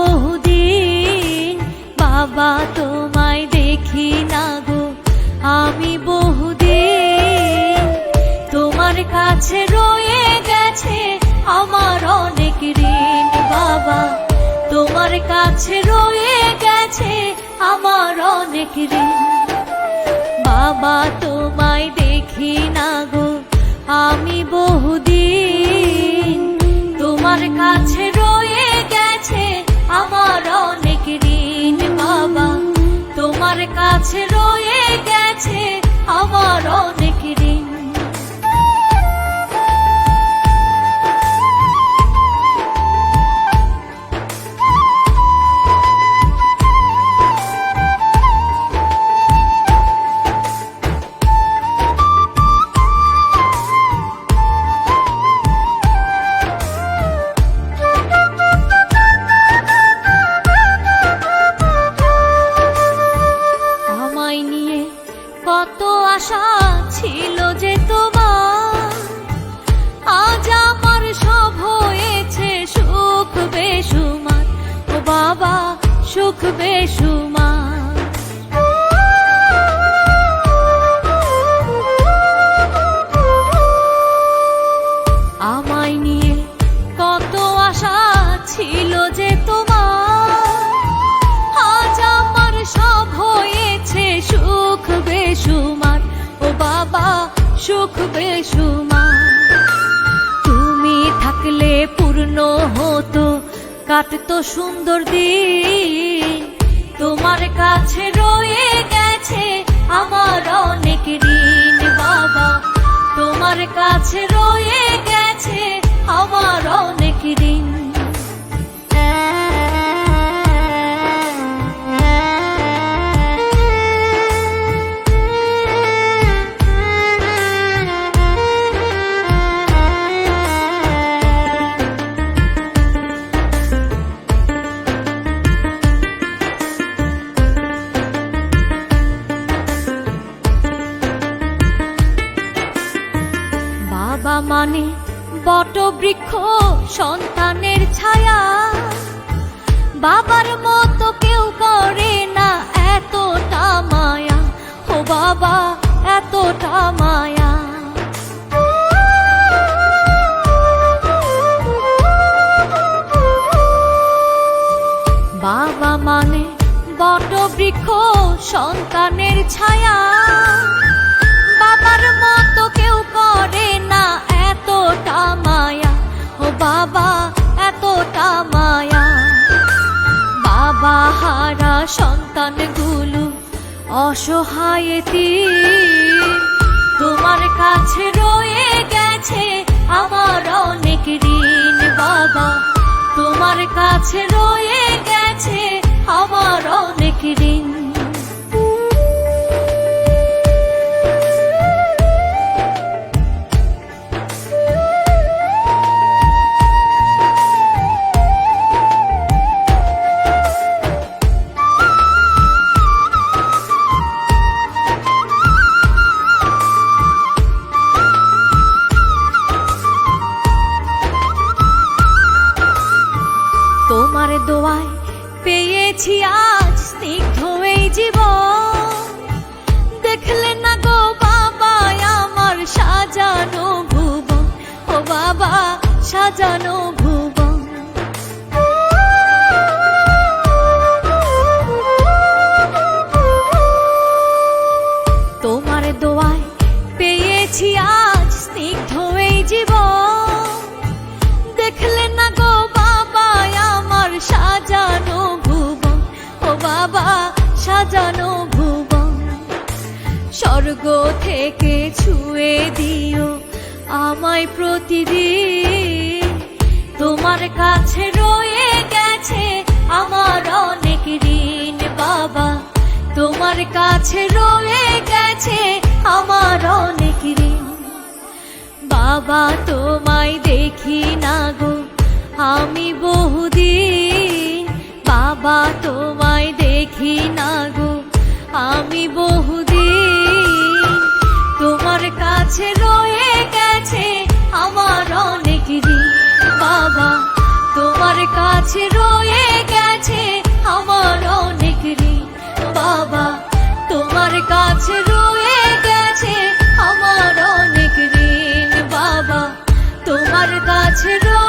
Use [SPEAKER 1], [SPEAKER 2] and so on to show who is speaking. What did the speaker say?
[SPEAKER 1] বহুদিন বাবা তোমায় দেখি না গো, আমি বহুদিন। তোমার কাছে রয়ে গেছে আমার অনেক ঋণ বাবা, তোমার কাছে রয়ে গেছে আমার অনেক ঋণ। বাবা তোমায় দেখি না গো, আমি বহুদিন। তোমার কাছে রয়ে গেছে আমার অনেক ঋণ বাবা, তোমার কাছে রয়ে গেছে আমার অনেক ঋণ। কত আশা ছিল যে তোমার, আজ আমার সব হয়েছে সুখ বেসুমার। ও বাবা সুখ বেসুমার। আমায় নিয়ে কত আশা ছিল যে তোমার, আজ আমার সব হয়েছে সুখ বেসুমার। ও বাবা সুখ বেসুমার। তুমি থাকলে পূর্ণ হতো, কাটতো সুন্দর দিন। তোমার কাছে রয়ে গেছে আমার অনেক ঋণ বাবা, তোমার কাছে রয়ে গেছে আমার অনেক ঋণ। বাবা মানে বটবৃক্ষ সন্তানের ছায়া, বাবার মতো কেউ করে না এতটা মায়া। ও বাবা এতটা মায়া। বাবা মানে বটবৃক্ষ সন্তানের ছায়া, বাবার মতো কেউ করে না এতটা মায়া। ও বাবা এতটা মায়া। বাবা হারা সন্তানগুলো অসহায় এতিম, তোমার কাছে রয়ে গেছে আমার অনেক ঋণ বাবা, তোমার কাছে রয়ে গেছে আমার অনেক ঋণ। তোমার দোয়ায় পেয়েছি আজ স্নিগ্ধ এই জীবন। দেখলে না গো বাবা আমার সাজানো ভুবন। ও বাবা সাজানো ভুবন। তোমার দোয়ায় পেয়েছি আজ স্নিগ্ধ এই জীবন। দেখলে না গো সাজানো ভুবন। ও বাবা সাজানো ভুবন। স্বর্গ থেকে ছুঁয়ে দিও আমায় প্রতিদিন। তোমার কাছে রয়ে গেছে আমার অনেক ঋণ বাবা, তোমার কাছে রয়ে গেছে আমার অনেক ঋণ। বাবা তোমায় দেখি না গো, আমি বহুদিন। বাবা তোমায় দেখি না গো, আমি বহুদিন। তোমার কাছে রয়ে গেছে আমার অনেক ঋণ বাবা, তোমার কাছে রয়ে গেছে বাবা তোমার কাছে রয়ে গেছে আমার অনেক ঋণ বাবা তোমার কাছে রয়ে